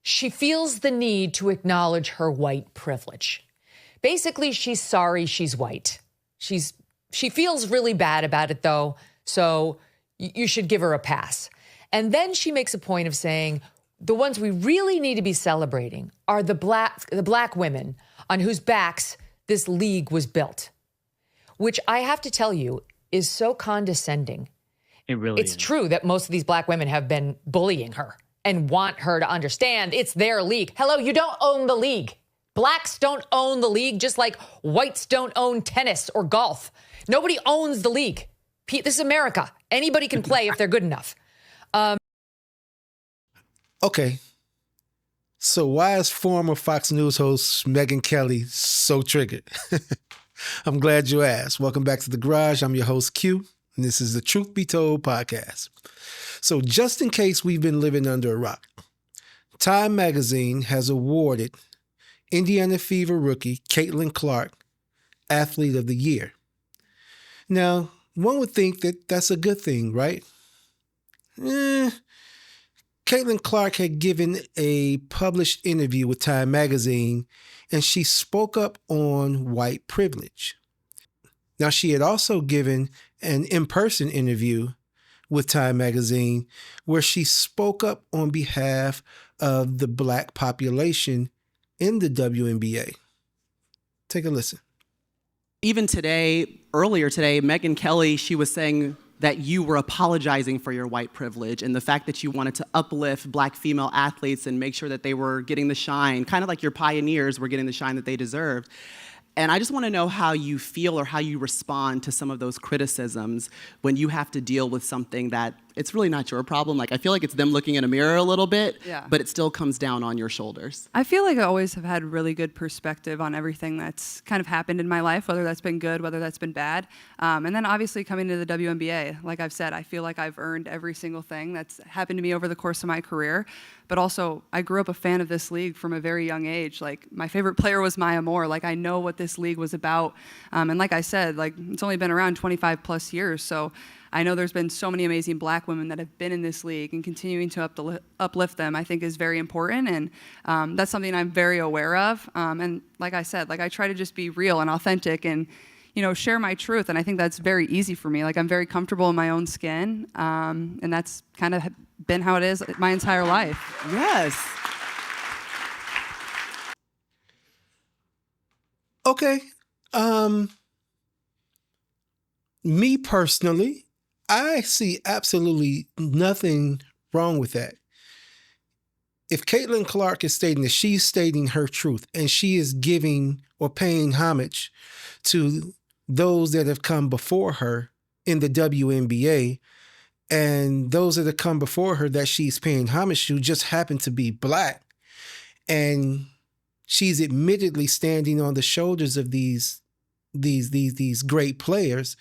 She feels the need to acknowledge her white privilege. Basically, she's sorry she's white. She feels really bad about it, though, so you should give her a pass. And then she makes a point of saying the ones we really need to be celebrating are the black women on whose backs this league was built, which I have to tell you is so condescending. It really is. It's true that most of these black women have been bullying her and want her to understand it's their league. Hello, you don't own the league. Blacks don't own the league, just like whites don't own tennis or golf. Nobody owns the league. This is America. Anybody can play if they're good enough. Okay. So why is former Fox News host Megyn Kelly so triggered? I'm glad you asked. Welcome back to The Garage. I'm your host, Q, and this is the Truth Be Told podcast. So just in case we've been living under a rock, Time Magazine has awarded Indiana Fever rookie Caitlin Clark Athlete of the Year. Now, one would think that that's a good thing, right? Caitlin Clark had given a published interview with Time Magazine, and she spoke up on white privilege. Now, she had also given an in-person interview with Time Magazine where she spoke up on behalf of the black population in the WNBA. Take a listen. Even today, earlier today, Megyn Kelly, she was saying that you were apologizing for your white privilege and the fact that you wanted to uplift black female athletes and make sure that they were getting the shine, kind of like your pioneers were getting the shine that they deserved. And I just want to know how you feel or how you respond to some of those criticisms when you have to deal with something that it's really not your problem. Like, I feel like it's them looking in a mirror a little bit, but it still comes down on your shoulders. I feel like I always have had really good perspective on everything that's kind of happened in my life, whether that's been good, whether that's been bad. And then obviously coming to the WNBA, like I've said, I feel like I've earned every single thing that's happened to me over the course of my career. But also, I grew up a fan of this league from a very young age. Like, my favorite player was Maya Moore. Like, I know what this league was about. And like I said, like, it's only been around 25 plus years. So I know there's been so many amazing black women that have been in this league, and continuing to uplift them, I think, is very important. And that's something I'm very aware of. And like I said, like, I try to just be real and authentic and, you know, share my truth. And I think that's very easy for me. Like, I'm very comfortable in my own skin. And that's kind of been how it is my entire life. Yes. Okay. Me personally, I see absolutely nothing wrong with that. If Caitlin Clark is stating that she's stating her truth and she is giving or paying homage to those that have come before her in the WNBA, and those that have come before her that she's paying homage to just happen to be black, and she's admittedly standing on the shoulders of these great players,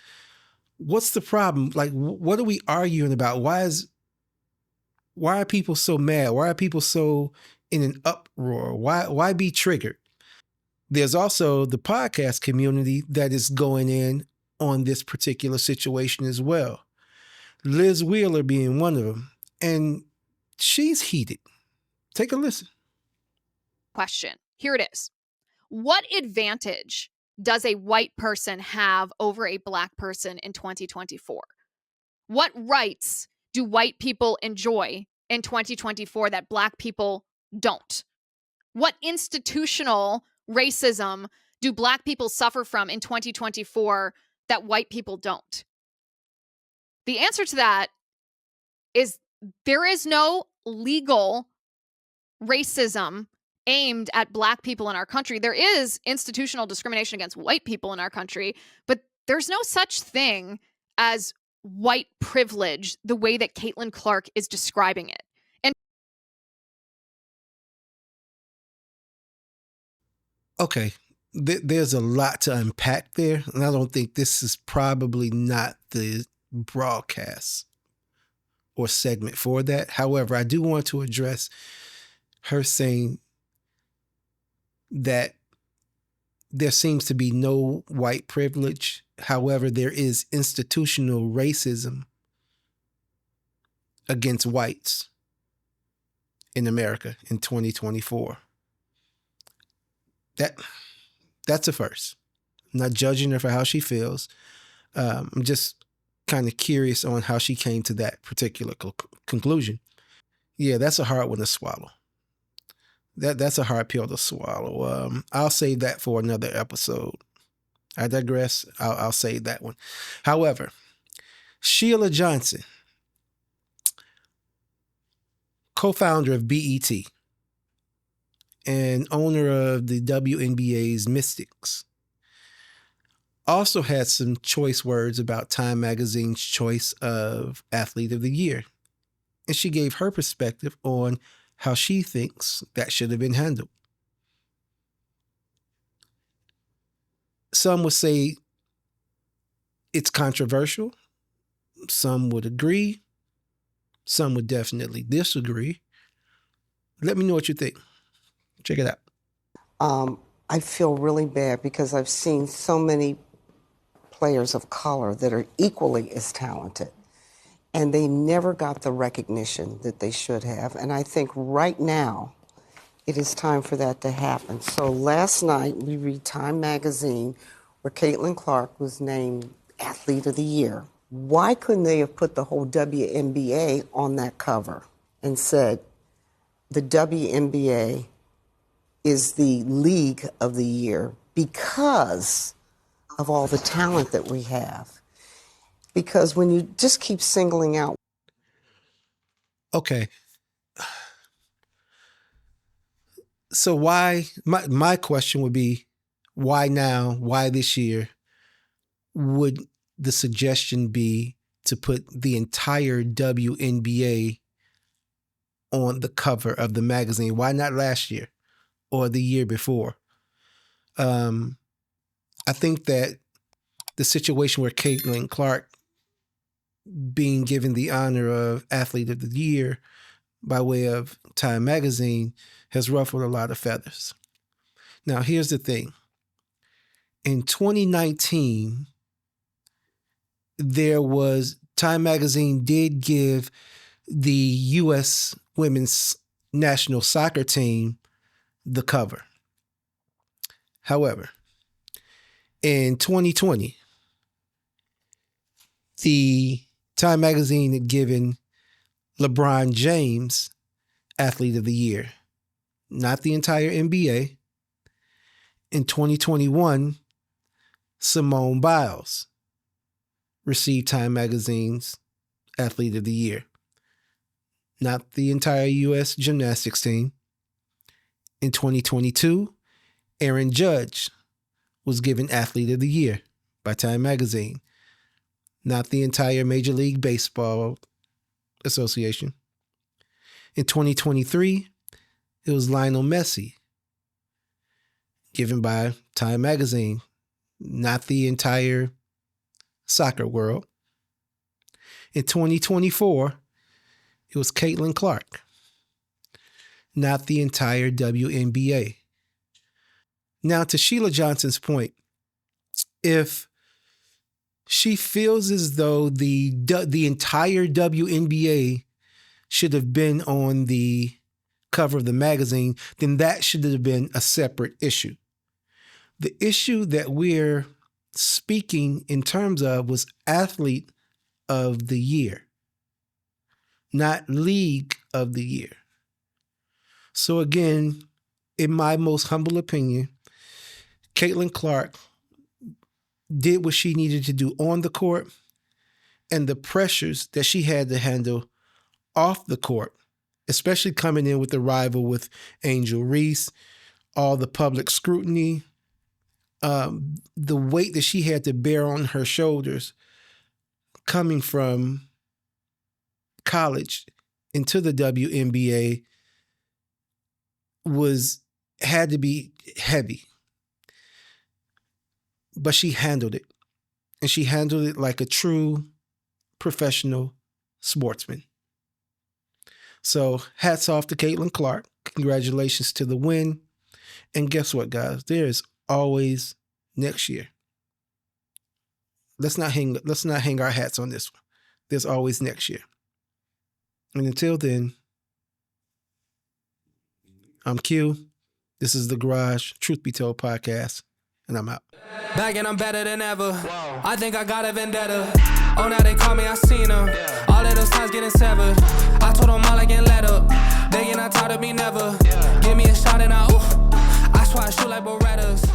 what's the problem? Like, what are we arguing about? Why are people so mad? Why are people so in an uproar? Why be triggered? There's also the podcast community that is going in on this particular situation as well. Liz Wheeler being one of them. And she's heated. Take a listen. Question. Here it is. What advantage does a white person have over a black person in 2024? What rights do white people enjoy in 2024 that black people don't? What institutional racism do black people suffer from in 2024 that white people don't? The answer to that is there is no legal racism aimed at black people in our country. There is institutional discrimination against white people in our country, but there's no such thing as white privilege the way that Caitlin Clark is describing it. And okay, there's a lot to unpack there, and I don't think this is probably not the broadcast or segment for that. However, I do want to address her saying that there seems to be no white privilege. However, there is institutional racism against whites. in America in 2024. That's a first. I'm not judging her for how she feels. I'm just kind of curious on how she came to that particular conclusion. Yeah, that's a hard one to swallow. That's a hard pill to swallow. I'll save that for another episode. I digress. I'll save that one. However, Sheila Johnson, co-founder of BET and owner of the WNBA's Mystics, also had some choice words about Time Magazine's choice of Athlete of the Year. And she gave her perspective on how she thinks that should have been handled. Some would say it's controversial. Some would agree. Some would definitely disagree. Let me know what you think. Check it out. I feel really bad because I've seen so many players of color that are equally as talented, and they never got the recognition that they should have. And I think right now it is time for that to happen. So last night we read Time Magazine where Caitlin Clark was named Athlete of the Year. Why couldn't they have put the whole WNBA on that cover and said the WNBA is the league of the year because of all the talent that we have? Because when you just keep singling out. Okay. So why, my question would be, why now? Why this year? Would the suggestion be to put the entire WNBA on the cover of the magazine? Why not last year or the year before? I think that the situation where Caitlin Clark being given the honor of Athlete of the Year by way of Time Magazine has ruffled a lot of feathers. Now, here's the thing. In 2019, Time Magazine did give the U.S. women's national soccer team the cover. However, in 2020, the Time Magazine had given LeBron James Athlete of the Year, not the entire NBA. In 2021, Simone Biles received Time Magazine's Athlete of the Year, not the entire U.S. gymnastics team. In 2022, Aaron Judge was given Athlete of the Year by Time Magazine, not the entire Major League Baseball Association. In 2023, it was Lionel Messi, given by Time Magazine, not the entire soccer world. In 2024, it was Caitlin Clark, not the entire WNBA. Now, to Sheila Johnson's point, if she feels as though the entire WNBA should have been on the cover of the magazine, then that should have been a separate issue. The issue that we're speaking in terms of was Athlete of the Year, not League of the Year. So again, in my most humble opinion, Caitlin Clark did what she needed to do on the court, and the pressures that she had to handle off the court, especially coming in with the rival with Angel Reese, all the public scrutiny, the weight that she had to bear on her shoulders coming from college into the WNBA had to be heavy. But she handled it. And she handled it like a true professional sportsman. So hats off to Caitlin Clark. Congratulations to the win. And guess what, guys? There is always next year. Let's not hang our hats on this one. There's always next year. And until then, I'm Q. This is The Garage, Truth Be Told podcast, and I'm out. Back and I'm better than ever. I think I got a vendetta. Oh, now they call me, I seen them. All of those times getting severed. I told them all I can let up. They get not tired of me never. Give me a shot and I swear I shoot like Berettas.